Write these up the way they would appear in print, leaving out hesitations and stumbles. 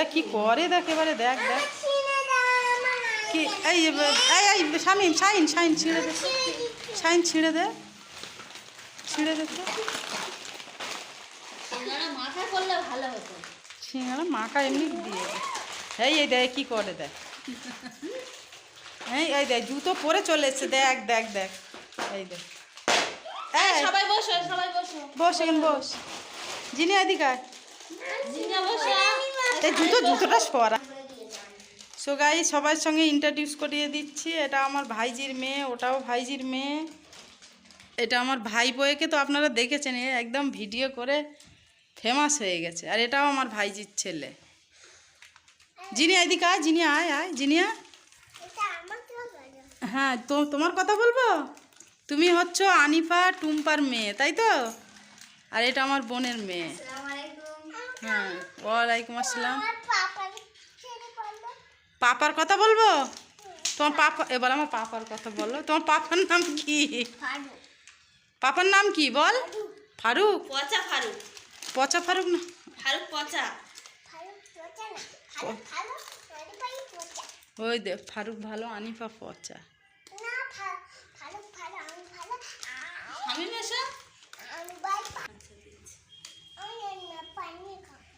দেখ কি করে, দেখ এবারে দেখ দেখ কি। এই এই শামিম, শাইন শাইন ছিঁড়ে দে, শাইন ছিঁড়ে দে, ছিঁড়ে দে। সিঙ্গারা মাখা এমনি দিয়ে দে। এই দেখ কি করে দেখ, এই দেখ জুতো পরে চলে এসছে, দেখ দেখ দেখ। এই দেখ, সবাই বসো, সবাই বসো, বস এখানে বস। জিনি এদিকে এই জুতোটা সরা। সো গাইস, সবার সঙ্গে ইন্ট্রোডিউস করিয়ে দিচ্ছি। এটা আমার ভাইজির মেয়ে, ওটাও ভাইজির মেয়ে। এটা আমার ভাই বউকে তো আপনারা দেখেছেন, একদম ভিডিও করে ফেমাস হয়ে গেছে। আর এটাও আমার ভাইজির ছেলে। জিনি এদিকে আয়, জিনি আয় আয় জিনিয়া। হ্যাঁ, তো তোমার কথা বলবো। তুমি হচ্ছ আনিফা টুম্পার মেয়ে, তাই তো? আর এটা আমার বোনের মেয়ে। হ্যাঁ, ওয়ালাইকুম আসসালাম। পাপার কথা বলবো? তোমার পাপা, এবার আমার পাপার কথা বলো। তোমার পাপার নাম কি? পাপার নাম কি বল? ফারুক। পচা ফারুক। পচা ফারুক না, ফারুক পচা। ওই দেখ, ফারুক ভালো, আনিফা পচা।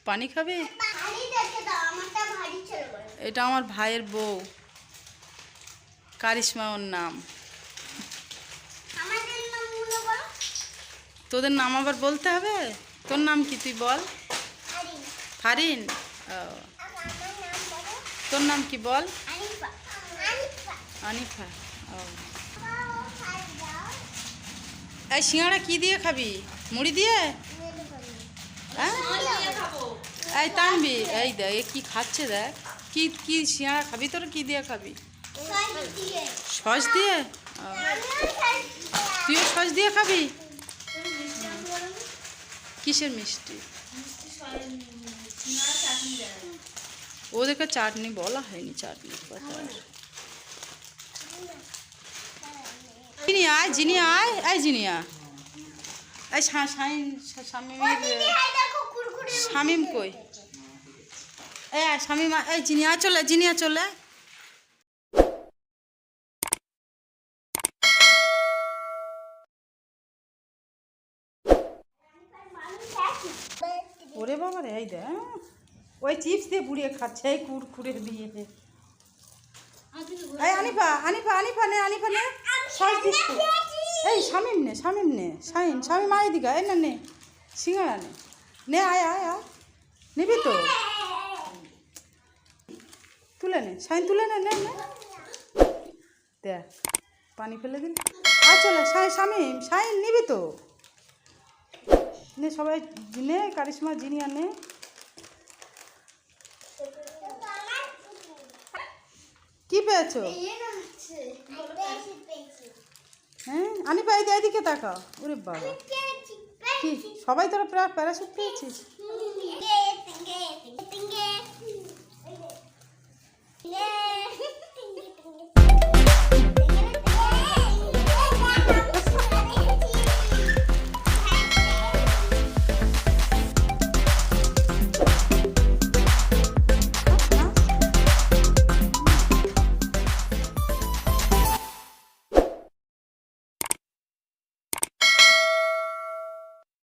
পানি খাবে? এটা আমার ভাইয়ের বউ, কারিশমা ওর নাম। তোদের নাম আবার বলতে হবে? তোর নাম কি তুই বল? ফারিন। ও, তোর নাম কি বল? আনিফা। ও, এই সিঙ্গাড়া কি দিয়ে খাবি? মুড়ি দিয়ে? হ্যাঁ, এই টানবি। এই দেখ কি খাচ্ছে, দেখ কি কি সিঙ্গাড়া খাবি। তোর কি দিয়ে খাবি? সস দিয়ে? তুইও সস দিয়ে খাবি? কিসের মিষ্টি? ওদেরকে চাটনি বলা হয়নি, চাটনি কথা। জিনি আয়, জিনি আয়, এই জিনিয়া। এই শামিম কই? এই শামিম, এই জিনিয়া চলে, জিনিয়া চলে। ওরে বাবা রে, এই দে ওই চিপস দিয়ে বুড়িয়ে খাচ্ছে, এই কুরকুরে দিয়ে। এই আনিফা, আনিফা, আনিফা নে, আনিফা নে, সস দিচ্ছি। এই শামিম নে, শামিম নে, শাহিন, শামিম আয় দিঘা। এই না নে সিঙ্গাড়া নে, নে আয় আয় আয়, নিবি তো? তুলে নে শাহিন, তুলে নে, নে নে। দেখ পানি ফেলে দিন। আয় চলে শামিম, শাহিন নিবি তো? নে সবাই নে, কারিশমা জিনিয়া নে। কি পেয়েছো? হ্যাঁ আনিফা, এদিকে তাকাও। ওরে বাবা, কি সবাই তোরা প্যারাশুট পেয়েছিস?